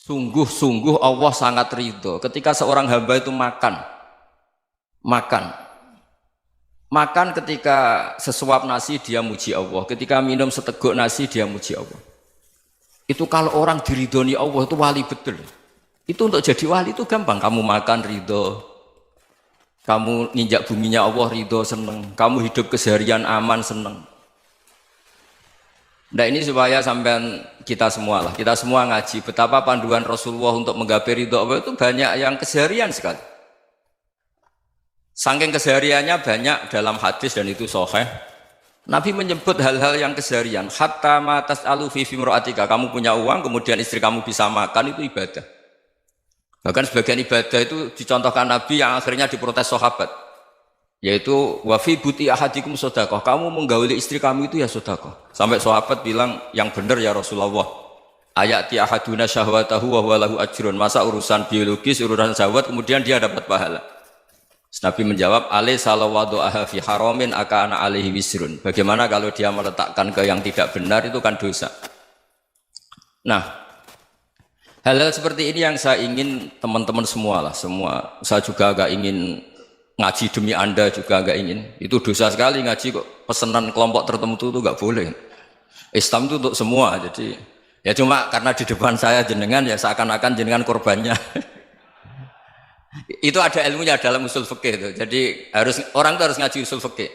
Sungguh-sungguh Allah sangat ridho ketika seorang hamba itu makan ketika sesuap nasi dia muji Allah, ketika minum seteguk nasi dia muji Allah. Itu kalau orang diridhoni Allah itu wali betul. Itu untuk jadi wali itu gampang, kamu makan ridho, kamu nginjak buminya Allah ridho seneng, kamu hidup keseharian aman seneng. Nah ini supaya sampean kita semua ngaji betapa panduan Rasulullah untuk menggapai ridho Allah itu banyak yang keseharian sekali. Saking kesehariannya banyak dalam hadis dan itu sahih. Nabi menyebut hal-hal yang keseharian. Hatta ma tas'alu fi fimra'atika, kamu punya uang kemudian istri kamu bisa makan itu ibadah. Bahkan sebagian ibadah itu dicontohkan Nabi yang akhirnya diprotes sahabat. Yaitu wa fi buti ahadikum sedekah, kamu menggauli istri kamu itu ya sedekah. Sampai sahabat bilang yang benar ya Rasulullah. Ayati ahaduna syahwatahu wa huwa lahu ajrun. Masa urusan biologis, urusan syahwat kemudian dia dapat pahala. Nabi menjawab, alaysa lawadu'aha fi haramin akana alaihi wisrun. Bagaimana kalau dia meletakkan ke yang tidak benar itu kan dosa. Nah, hal-hal seperti ini yang saya ingin teman-teman semua saya juga agak ingin ngaji demi Anda juga agak ingin. Itu dosa sekali ngaji kok pesanan kelompok tertentu itu enggak boleh. Islam itu untuk semua. Jadi ya cuma karena di depan saya jenengan ya seakan-akan jenengan korbannya. Itu ada ilmunya dalam usul fikih itu. Jadi orang itu harus ngaji usul fikih.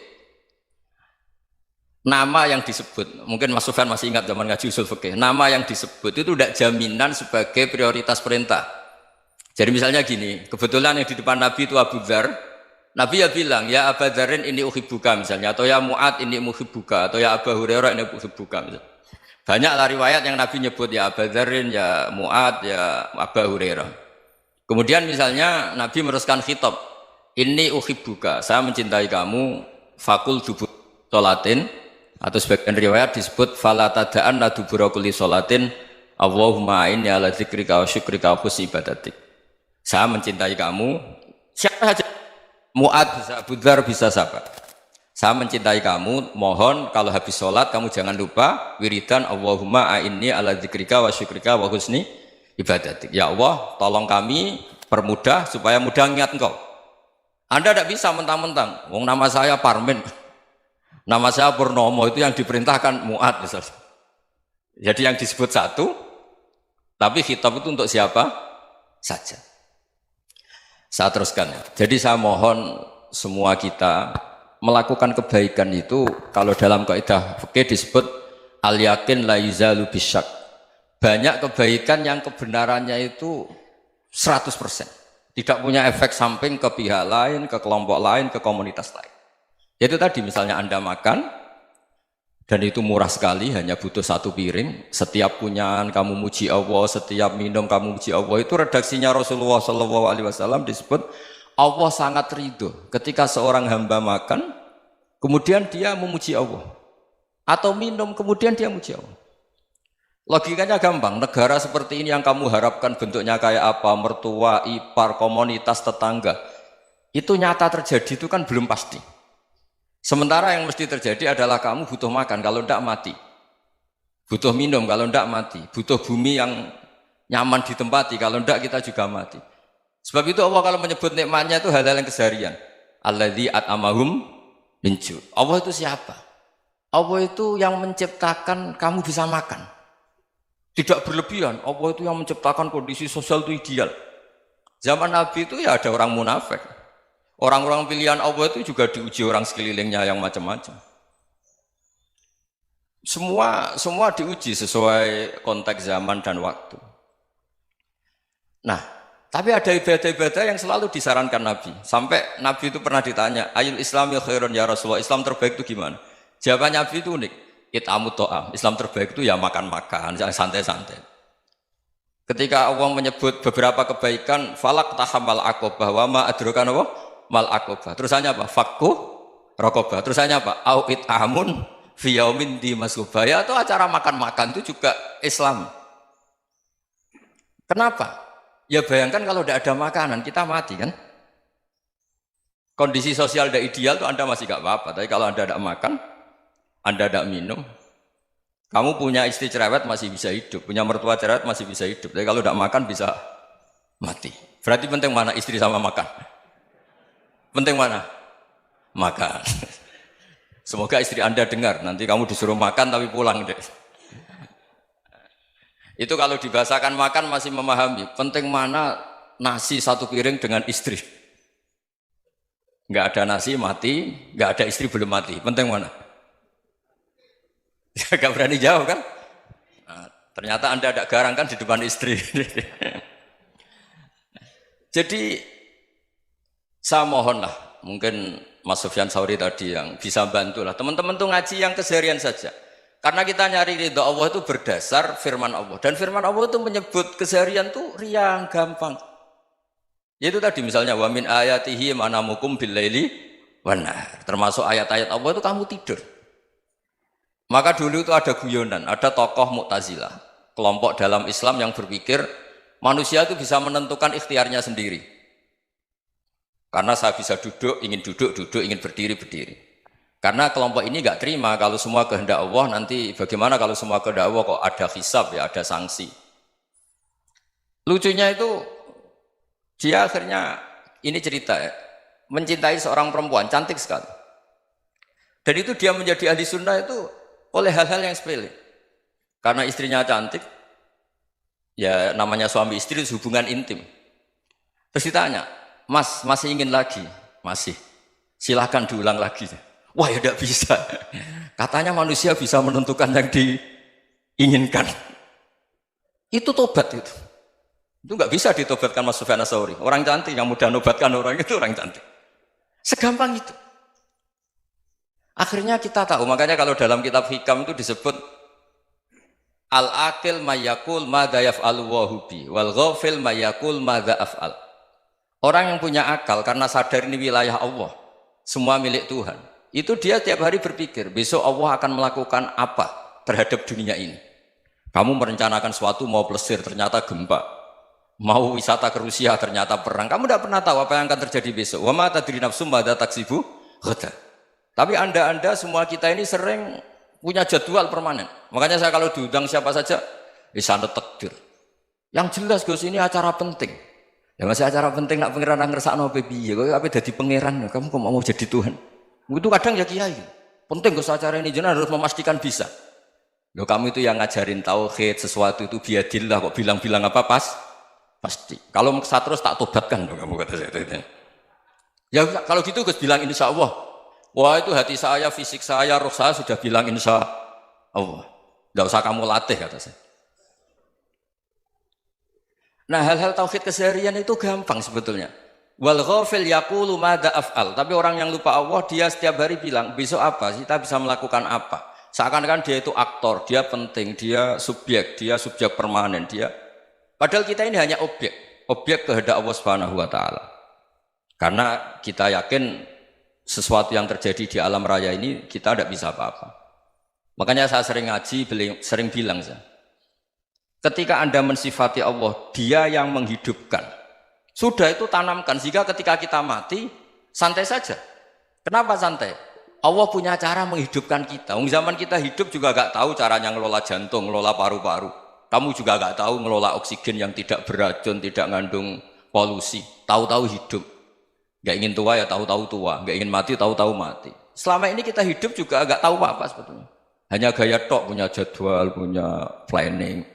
Nama yang disebut, mungkin Mas Sufyan masih ingat zaman ngaji usul fikih. Nama yang disebut itu tidak jaminan sebagai prioritas perintah. Jadi misalnya gini, kebetulan yang di depan Nabi itu Abu Dzar. Nabi ya bilang, ya Aba Dzarin ini uhibbuka misalnya, atau ya Mu'ad ini muhibbuka, atau ya Aba Hurairah ini uhibbuka misalnya. Banyaklah riwayat yang Nabi nyebut ya Aba Dzarin, ya Mu'ad, ya Aba Hurairah. Kemudian misalnya Nabi meneruskan khitab, ini uhibbuka, saya mencintai kamu, fakul dubur sholatin, atau sebagian riwayat disebut fala tada'an la dubura kulli sholatin, Allahumma inni ala dzikrika wa syukrika wa husni ibadatik. Saya mencintai kamu, siapa saja. Mu'ad bisa, Abu Dzar bisa siapa? Saya mencintai kamu, mohon kalau habis sholat kamu jangan lupa wiridan Allahumma a'inni ala dzikrika wa syukrika wa husni ibadatik. Ya Allah, tolong kami permudah supaya mudah ingat engkau. Anda tidak bisa mentang-mentang, wong nama saya Parmin, nama saya Purnomo, itu yang diperintahkan Mu'ad misalnya. Jadi yang disebut satu, tapi khitab itu untuk siapa saja. Saya teruskan. Jadi saya mohon semua kita melakukan kebaikan itu kalau dalam kaidah fikih disebut al yakin la yuzalu bisyak. Banyak kebaikan yang kebenarannya itu 100%. Tidak punya efek samping ke pihak lain, ke kelompok lain, ke komunitas lain. Itu tadi misalnya Anda makan dan itu murah sekali, hanya butuh satu piring. Setiap punyaan kamu muji Allah, setiap minum kamu muji Allah. Itu redaksinya Rasulullah SAW disebut Allah sangat ridho ketika seorang hamba makan, kemudian dia memuji Allah, atau minum kemudian dia muji Allah. Logikanya gampang. Negara seperti ini yang kamu harapkan bentuknya kayak apa, mertua, ipar, komunitas, tetangga, itu nyata terjadi itu kan belum pasti. Sementara yang mesti terjadi adalah kamu butuh makan, kalau tidak mati. Butuh minum, kalau tidak mati. Butuh bumi yang nyaman ditempati, kalau tidak kita juga mati. Sebab itu Allah kalau menyebut nikmatnya itu hal-hal yang keseharian. Alladzi at'amahum min ju'. Allah itu siapa? Allah itu yang menciptakan kamu bisa makan. Tidak berlebihan. Allah itu yang menciptakan kondisi sosial itu ideal. Zaman Nabi itu ya ada orang munafik. Orang-orang pilihan Allah itu juga diuji orang sekelilingnya yang macam-macam. Semua diuji sesuai konteks zaman dan waktu. Nah, tapi ada ibadah-ibadah yang selalu disarankan Nabi. Sampai Nabi itu pernah ditanya, ayul islami khairun ya Rasulullah, Islam terbaik itu gimana? Jawaban Nabi itu unik. It'amut to'am. Islam terbaik itu ya makan-makan, yang santai-santai. Ketika Allah menyebut beberapa kebaikan, falak tahamal aqobah wa ma adrokan Allah mal aqobah. Terusannya apa? Fakku raqobah. Terusannya apa? Au it'amun fi yaumin di masghubah. Ya itu acara makan-makan itu juga Islam. Kenapa? Ya bayangkan kalau tidak ada makanan kita mati kan? Kondisi sosial tidak ideal itu Anda masih gak apa-apa. Tapi kalau Anda tidak makan, Anda tidak minum, Kamu punya istri cerewet masih bisa hidup, punya mertua cerewet masih bisa hidup. Tapi kalau tidak makan bisa mati. Berarti penting mana istri sama makan? Penting mana? Makan. Semoga istri Anda dengar, nanti kamu disuruh makan tapi pulang deh. Itu kalau dibahasakan makan masih memahami. Penting mana nasi satu piring dengan istri. Nggak ada nasi mati, nggak ada istri belum mati. Penting mana? Gak berani jawab kan? Nah, ternyata Anda ada garang kan di depan istri. Jadi saya mohonlah, mungkin Mas Sufyan Sauri tadi yang bisa bantulah. Teman-teman tuh ngaji yang keseharian saja. Karena kita nyari ridha Allah itu berdasar firman Allah. Dan firman Allah itu menyebut keseharian tuh riang, gampang. Yaitu tadi misalnya wa min ayatihi manamukum bil laili wan nahar. Termasuk ayat-ayat Allah itu kamu tidur. Maka dulu itu ada guyonan, ada tokoh Mu'tazilah, kelompok dalam Islam yang berpikir manusia itu bisa menentukan ikhtiarnya sendiri. Karena saya bisa duduk, ingin berdiri, berdiri. Karena kelompok ini nggak terima kalau semua kehendak Allah, nanti bagaimana kalau semua kehendak Allah kok ada hisab ya, ada sanksi. Lucunya itu dia akhirnya, ini cerita ya, mencintai seorang perempuan, cantik sekali. Dan itu dia menjadi ahli sunnah itu oleh hal-hal yang sepele. Karena istrinya cantik, ya namanya suami istri hubungan intim. Terus ditanya, Mas, masih ingin lagi? Masih. Silahkan diulang lagi. Wah ya tidak bisa. Katanya manusia bisa menentukan yang diinginkan. Itu tobat itu. Itu nggak bisa ditobatkan Mas Sufyan Ats-Tsauri. Orang cantik yang mudah nobatkan orang itu orang cantik. Segampang itu. Akhirnya kita tahu, makanya kalau dalam kitab Hikam itu disebut al-aqil mayyakul madza yaf'alu wa hubi wal ghafil mayyakul madza af'al. Orang yang punya akal karena sadar ini wilayah Allah, semua milik Tuhan. Itu dia tiap hari berpikir, besok Allah akan melakukan apa terhadap dunia ini. Kamu merencanakan suatu mau plesir, ternyata gempa. Mau wisata ke Rusia, ternyata perang. Kamu tidak pernah tahu apa yang akan terjadi besok. Wa ma tadri nafsum madza taksibu ghadan. Tapi anda semua kita ini sering punya jadwal permanen. Makanya saya kalau diundang siapa saja, sanad takdir. Yang jelas Gus ini acara penting. Ya masih acara penting nak pangeran ngersakno piye? Kok ape dadi pangeran? Kamu kok mau jadi Tuhan? Itu kadang ya kiai. Penting Gus acara ini jenengan harus memastikan bisa. Loh kamu itu yang ngajarin tauhid, sesuatu itu biadillah kok bilang-bilang apa pasti. Kalau maksa terus tak tobatkan loh kamu kata saya. Ya kalau gitu Gus bilang insya Allah. Wah itu hati saya, fisik saya, roh saya sudah bilang insya Allah. Tidak usah kamu latih kata saya. Nah hal-hal tauhid keseharian itu gampang sebetulnya. Wal ghafil yaqulu madza af'al. Tapi orang yang lupa Allah dia setiap hari bilang besok apa? Kita bisa melakukan apa? Seakan-akan dia itu aktor, dia penting, dia subjek permanen, dia. Padahal kita ini hanya objek kehendak Allah Subhanahu wa taala. Karena kita yakin sesuatu yang terjadi di alam raya ini kita tidak bisa apa-apa. Makanya saya sering ngaji, sering bilang saya, ketika Anda mensifati Allah, Dia yang menghidupkan. Sudah itu tanamkan sehingga ketika kita mati santai saja. Kenapa santai? Allah punya cara menghidupkan kita. Zaman kita hidup juga gak tahu caranya ngelola jantung, ngelola paru-paru. Kamu juga gak tahu ngelola oksigen yang tidak beracun, tidak mengandung polusi. Tahu-tahu hidup. Gak ingin tua ya tahu-tahu tua, gak ingin mati tahu-tahu mati. Selama ini kita hidup juga gak tahu apa-apa sebetulnya. Hanya gaya tok, punya jadwal, punya planning.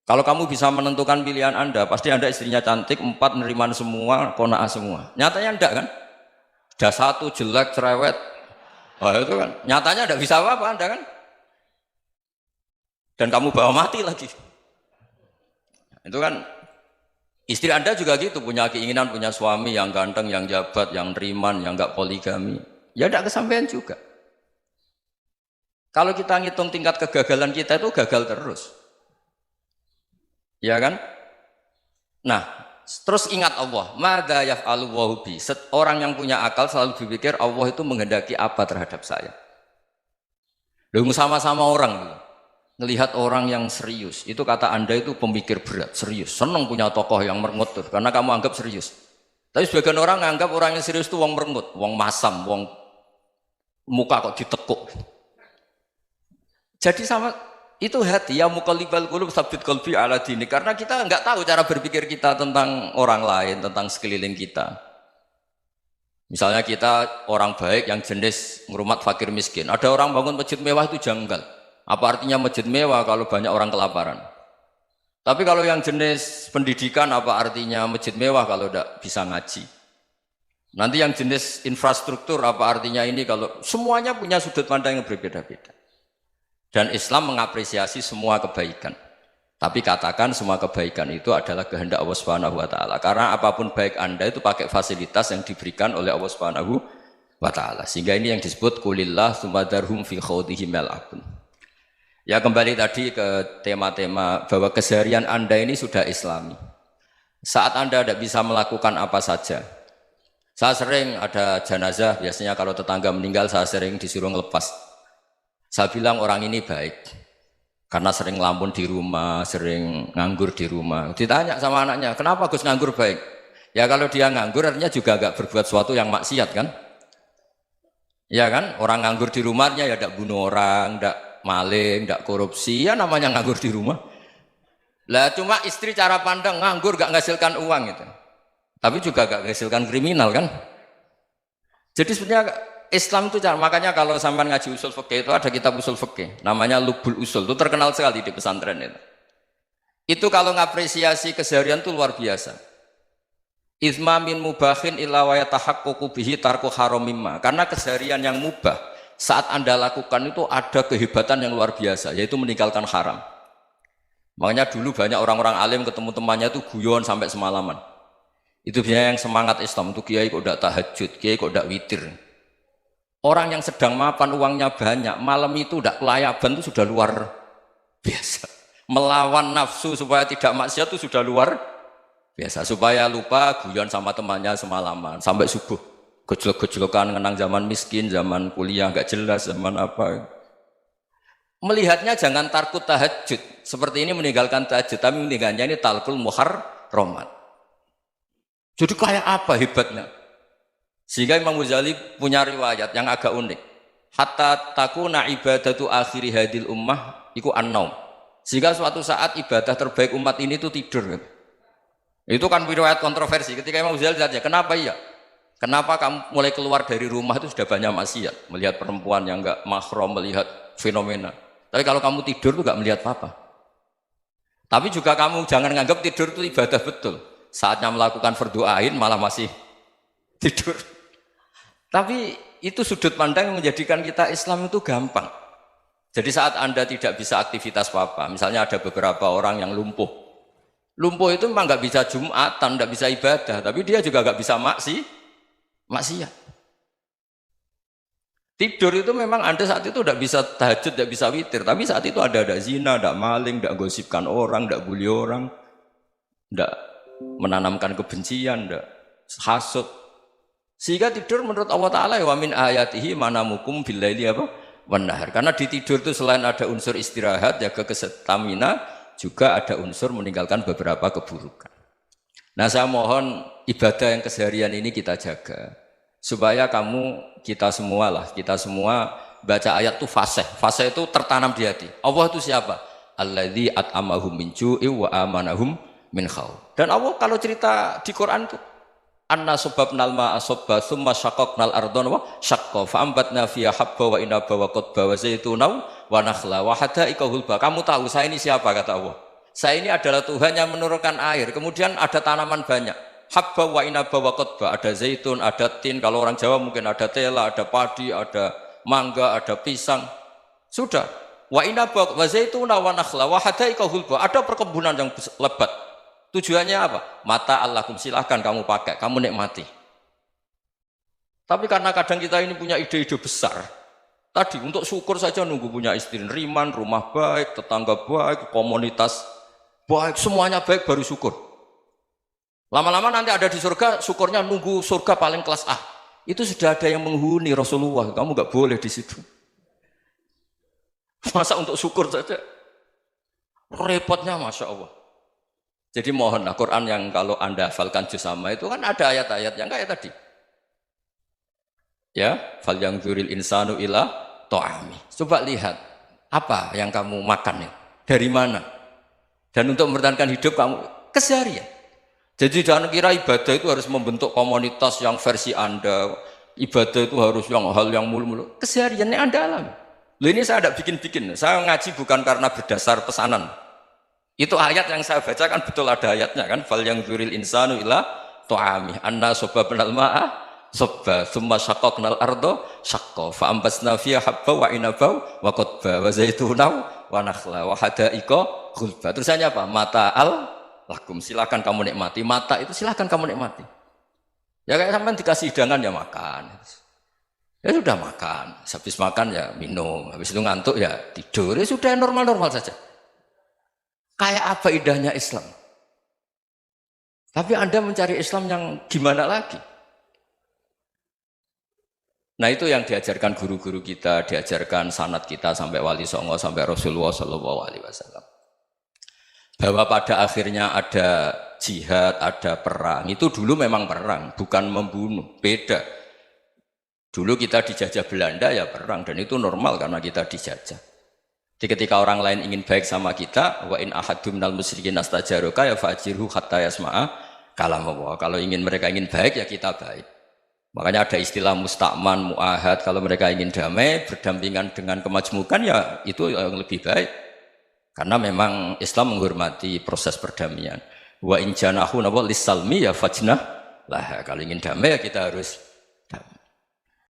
Kalau kamu bisa menentukan pilihan Anda, pasti Anda istrinya cantik, 4 neriman semua, kona'ah semua. Nyatanya enggak kan? Ada 1 jelek, cerewet. Oh itu kan, nyatanya enggak bisa apa-apa Anda kan? Dan kamu bawa mati lagi. Itu kan istri Anda juga gitu, punya keinginan, punya suami yang ganteng, yang jabat, yang neriman, yang enggak poligami. Ya enggak kesampaian juga. Kalau kita ngitung tingkat kegagalan kita itu gagal terus. Ya kan? Nah, terus ingat Allah, madza yaf'alu wa bi. Orang yang punya akal selalu berpikir Allah itu menghendaki apa terhadap saya. Lalu sama-sama orang melihat orang yang serius, itu kata Anda itu pemikir berat, serius, senang punya tokoh yang merengut tuh, karena kamu anggap serius. Tapi sebagian orang anggap orang yang serius itu wong merengut, wong masam, wong muka kok ditekuk. Jadi sama Itu hati, ya muqallibal qulub tsabbit qalbi ala dini. Karena kita nggak tahu cara berpikir kita tentang orang lain, tentang sekeliling kita. Misalnya kita orang baik yang jenis ngrumat fakir miskin. Ada orang bangun masjid mewah itu janggal. Apa artinya masjid mewah kalau banyak orang kelaparan? Tapi kalau yang jenis pendidikan apa artinya masjid mewah kalau tidak bisa ngaji? Nanti yang jenis infrastruktur apa artinya ini kalau semuanya punya sudut pandang yang berbeda-beda. Dan Islam mengapresiasi semua kebaikan. Tapi katakan semua kebaikan itu adalah kehendak Allah Subhanahu wa taala. Karena apapun baik Anda itu pakai fasilitas yang diberikan oleh Allah Subhanahu wa taala. Sehingga ini yang disebut qulillah tsumadarhum fi khawdihim yal'abun. Ya kembali tadi ke tema-tema bahwa keseharian Anda ini sudah Islami. Saat Anda tidak bisa melakukan apa saja. Saya sering ada jenazah, biasanya kalau tetangga meninggal saya sering disuruh ngelepas. Saya bilang orang ini baik karena sering ngelamun di rumah, sering nganggur di rumah. Ditanya sama anaknya, kenapa Gus nganggur baik? Ya kalau dia nganggur artinya juga agak berbuat sesuatu yang maksiat kan? Ya kan? Orang nganggur di rumahnya ya tidak bunuh orang, tidak maling, tidak korupsi, ya namanya nganggur di rumah. Lah cuma istri cara pandang nganggur gak menghasilkan uang itu. Tapi juga gak menghasilkan kriminal kan? Jadi sebenarnya Islam itu makanya kalau sampai ngaji usul fikih itu ada kitab usul fikih namanya Lubul Usul, itu terkenal sekali di pesantren itu. Itu kalau ngapresiasi keseharian itu luar biasa. Izma min mubahin illa wa yatahaqqaqu bihi tarku haramimma. Karena keseharian yang mubah saat Anda lakukan itu ada kehebatan yang luar biasa, yaitu meninggalkan haram. Makanya dulu banyak orang-orang alim ketemu temannya itu guyon sampai semalaman. Itu biasanya yang semangat Islam itu kiai kok tidak tahajud, kiai kok tidak witir. Orang yang sedang mapan uangnya banyak, malam itu tidak kelayaban itu sudah luar biasa. Melawan nafsu supaya tidak maksiat itu sudah luar biasa. Supaya lupa guyon sama temannya semalaman sampai subuh. Gejlok-gejlokan ngenang zaman miskin, zaman kuliah nggak jelas, zaman apa. Melihatnya jangan tarkut tahajud. Seperti ini meninggalkan tahajud, tapi meninggalkannya ini talkul muharramat. Jadi kayak apa hebatnya? Sehingga Imam Ghazali punya riwayat yang agak unik. Hatta takuna ibadatu akhiri hadil ummah iku an-naum. Sehingga suatu saat ibadah terbaik umat ini itu tidur. Itu kan riwayat kontroversi. Ketika Imam Ghazali tanya, kenapa iya? Kenapa kamu mulai keluar dari rumah itu sudah banyak maksiat? Melihat perempuan yang enggak mahram, melihat fenomena. Tapi kalau kamu tidur itu enggak melihat apa-apa. Tapi juga kamu jangan menganggap tidur itu ibadah betul. Saatnya melakukan fardhu ain malah masih tidur. Tapi itu sudut pandang yang menjadikan kita Islam itu gampang. Jadi saat Anda tidak bisa aktivitas apa-apa, misalnya ada beberapa orang yang lumpuh. Lumpuh itu memang nggak bisa Jumatan, nggak bisa ibadah, tapi dia juga nggak bisa maksiat. Tidur itu memang Anda saat itu tidak bisa tahajud, tidak bisa witir, tapi saat itu ada zina, ada maling, tidak gosipkan orang, tidak bully orang, tidak menanamkan kebencian, tidak hasud. Sehingga tidur menurut Allah Ta'ala wa min ayatihi manamukum billaili apa? Wan-nahar. Karena di tidur itu selain ada unsur istirahat, jaga kestamina, juga ada unsur meninggalkan beberapa keburukan. Nah saya mohon ibadah yang keseharian ini kita jaga. Supaya kita semua baca ayat itu fasih. Fasih itu tertanam di hati. Allah itu siapa? Alladzi at'amahum min ju'i wa amanahum min khauf. Dan Allah kalau cerita di Quran itu anna subabnal ma'a subba thumma syaqaqnal ardon wa syaqqa fa'ambatna fiha habba wa inaba wa qadba wa zaituna wa nakhla wa hadaika hulba. Kamu tahu saya ini siapa, kata Allah. Saya ini adalah Tuhan yang menurunkan air, kemudian ada tanaman banyak. Habba wa inaba wa qadba, ada zaitun, ada tin, kalau orang Jawa mungkin ada tela, ada padi, ada mangga, ada pisang. Sudah. Wa inaba wa zaituna wa nakhla wa hadaika hulba. Ada perkebunan yang lebat. Tujuannya apa? Mata Allahkum, silahkan kamu pakai, kamu nikmati. Tapi karena kadang kita ini punya ide-ide besar. Tadi untuk syukur saja nunggu punya istri riman, rumah baik, tetangga baik, komunitas baik, semuanya baik baru syukur. Lama-lama nanti ada di surga, syukurnya nunggu surga paling kelas A. Itu sudah ada yang menghuni Rasulullah, kamu nggak boleh di situ. Masa untuk syukur saja? Repotnya Masya Allah. Jadi mohonlah Quran yang kalau Anda hafalkan juz sama itu kan ada ayat-ayat yang kayak tadi. Ya, fal yang dzuril insanu ila ta'ami. Coba lihat. Apa yang kamu makan ya? Dari mana? Dan untuk mempertahankan hidup kamu keseharian. Jadi jangan kira ibadah itu harus membentuk komunitas yang versi Anda. Ibadah itu harus hal yang mulu-mulu. Kesehariannya Anda alami. Loh, ini saya tidak bikin-bikin. Saya ngaji bukan karena berdasar pesanan. Itu ayat yang saya bacakan betul ada ayatnya kan. Fal yang dzuril insanu ila tu'ami anna sobabnal ma'a sobba thumma syaqaqnal ardo syaqqa fa ambasna fiha habba wa inaba wa qadba wa zaituna wa nakhla wa hada'iqa ghulba. Terusannya apa? Mata'al lakum, silakan kamu nikmati. Mata itu silakan kamu nikmati. Ya kayak sampean dikasih hidangan ya makan. Ya sudah makan, habis makan ya minum, habis itu ngantuk ya tidur. Ya sudah normal-normal saja. Kayak apa indahnya Islam? Tapi Anda mencari Islam yang gimana lagi? Nah itu yang diajarkan guru-guru kita, diajarkan sanad kita sampai Wali Songo, sampai Rasulullah SAW. Bahwa pada akhirnya ada jihad, ada perang. Itu dulu memang perang, bukan membunuh, beda. Dulu kita dijajah Belanda ya perang, dan itu normal karena kita dijajah. Jadi ketika orang lain ingin baik sama kita, wa in ahadum minal musyrikin astajaruka ya fa'jirhu hatta yasma'a kalam Allah. Kalau mereka ingin baik ya kita baik. Makanya ada istilah musta'man, mu'ahad. Kalau mereka ingin damai, berdampingan dengan kemajmukan ya itu yang lebih baik. Karena memang Islam menghormati proses perdamaian. Wa in janahu lis-salmi ya fajnah lah. Kalau ingin damai ya kita harus